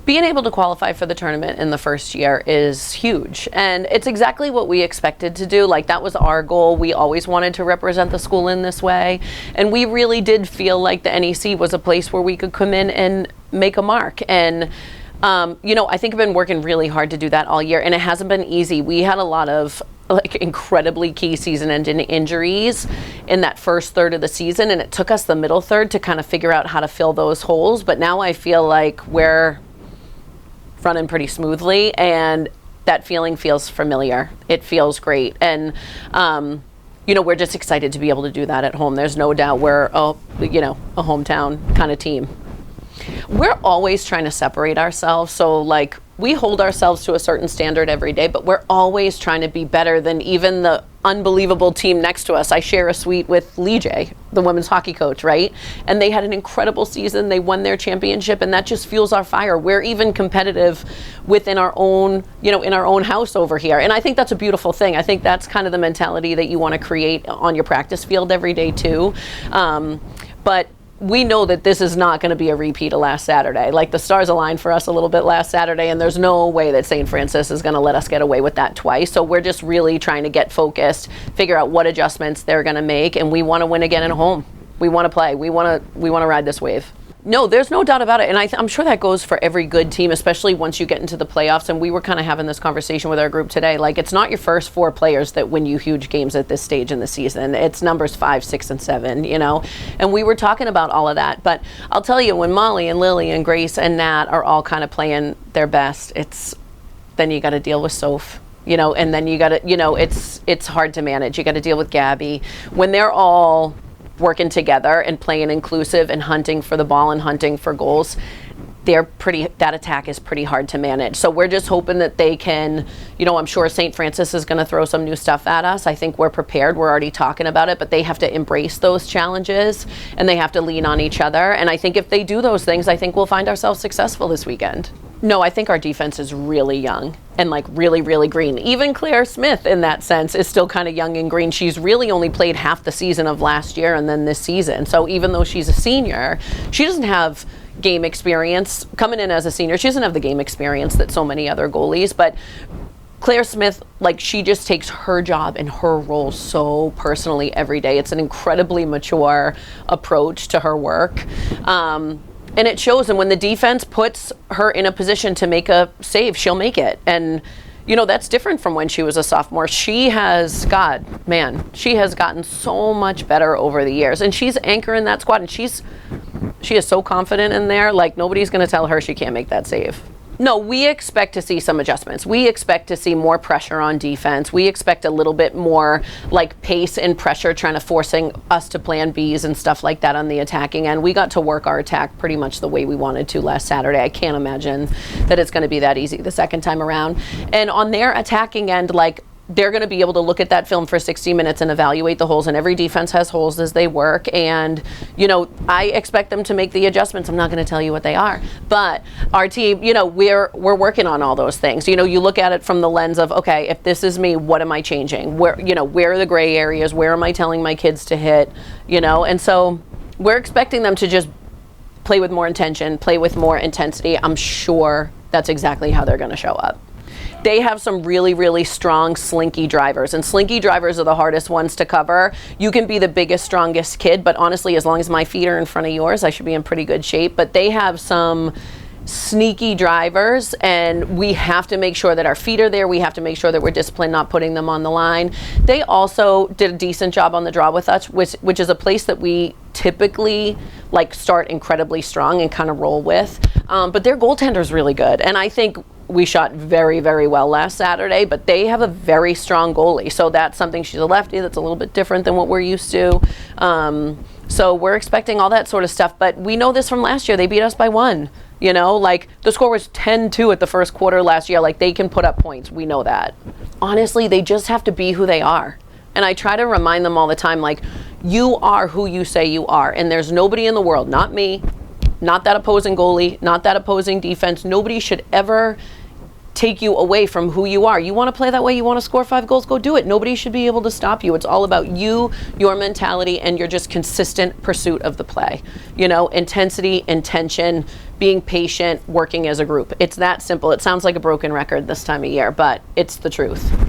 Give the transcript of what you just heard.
being able to qualify for the tournament in the first year is huge, and it's exactly what we expected to do. Like, that was our goal. We always wanted to represent the school in this way, and we really did feel like the NEC was a place where we could come in and make a mark. And you know, I think I've been working really hard to do that all year, and it hasn't been easy. We had a lot of like incredibly key season-ending injuries in that first third of the season, and it took us the middle third to kind of figure out how to fill those holes. But now I feel like we're running pretty smoothly, and that feeling feels familiar. It feels great, and you know, we're just excited to be able to do that at home. There's no doubt we're you know, a hometown kind of team. We're always trying to separate ourselves, so like we hold ourselves to a certain standard every day, but we're always trying to be better than even the unbelievable team next to us. I share a suite with Lee J, the women's hockey coach, right? And they had an incredible season. They won their championship, and that just fuels our fire. We're even competitive within our own, you know, in our own house over here. And I think that's a beautiful thing. I think that's kind of the mentality that you want to create on your practice field every day too. But we know that this is not going to be a repeat of last Saturday. Like, the stars aligned for us a little bit last Saturday, and there's no way that St. Francis is going to let us get away with that twice. So we're just really trying to get focused, figure out what adjustments they're going to make, and we want to win again at home. We want to play. We want to ride this wave. No, there's no doubt about it, and I'm sure that goes for every good team, especially once you get into the playoffs. And we were kind of having this conversation with our group today. Like, it's not your first 4 players that win you huge games at this stage in the season. It's numbers 5, 6, and 7, you know. And we were talking about all of that. But I'll tell you, when Molly and Lily and Grace and Nat are all kind of playing their best, then you got to deal with Soph. You know, and then you got to, you know, it's hard to manage. You got to deal with Gabby. When they're all working together and playing inclusive and hunting for the ball and hunting for goals, that attack is pretty hard to manage. So we're just hoping that they can, you know, I'm sure St. Francis is going to throw some new stuff at us. I think we're prepared. We're already talking about it, but they have to embrace those challenges, and they have to lean on each other. And I think if they do those things, I think we'll find ourselves successful this weekend. No, I think our defense is really young and like really, really green. Even Claire Smith, in that sense, is still kind of young and green. She's really only played half the season of last year and then this season. So even though she's a senior, she doesn't have game experience. Coming in as a senior, she doesn't have the game experience that so many other goalies. But Claire Smith, like, she just takes her job and her role so personally every day. It's an incredibly mature approach to her work. And it shows, and when the defense puts her in a position to make a save, she'll make it. And, you know, that's different from when she was a sophomore. She has gotten so much better over the years. And she's anchoring that squad, and she is so confident in there, like, nobody's going to tell her she can't make that save. No, we expect to see some adjustments. We expect to see more pressure on defense. We expect a little bit more like pace and pressure, trying to forcing us to plan Bs and stuff like that on the attacking end. We got to work our attack pretty much the way we wanted to last Saturday. I can't imagine that it's going to be that easy the second time around. And on their attacking end, like, they're going to be able to look at that film for 60 minutes and evaluate the holes, and every defense has holes as they work. And, you know, I expect them to make the adjustments. I'm not going to tell you what they are, but our team, you know, we're working on all those things. You know, you look at it from the lens of, okay, if this is me, what am I changing? Where are the gray areas? Where am I telling my kids to hit? You know, and so we're expecting them to just play with more intention, play with more intensity. I'm sure that's exactly how they're going to show up. They have some really, really strong slinky drivers, and slinky drivers are the hardest ones to cover. You can be the biggest, strongest kid, but honestly, as long as my feet are in front of yours, I should be in pretty good shape. But they have some sneaky drivers, and we have to make sure that our feet are there. We have to make sure that we're disciplined, not putting them on the line. They also did a decent job on the draw with us, which is a place that we typically like start incredibly strong and kind of roll with. But their goaltender's really good, and I think we shot very, very well last Saturday, but they have a very strong goalie. So that's something. She's a lefty. That's a little bit different than what we're used to. So we're expecting all that sort of stuff. But we know this from last year. They beat us by 1. You know, like, the score was 10-2 at the first quarter last year. Like, they can put up points. We know that. Honestly, they just have to be who they are. And I try to remind them all the time, like, you are who you say you are. And there's nobody in the world, not me, not that opposing goalie, not that opposing defense. Nobody should ever take you away from who you are. You want to play that way, you want to score 5 goals, go do it. Nobody should be able to stop you. It's all about you, your mentality, and your just consistent pursuit of the play. You know, intensity, intention, being patient, working as a group. It's that simple. It sounds like a broken record this time of year, but it's the truth.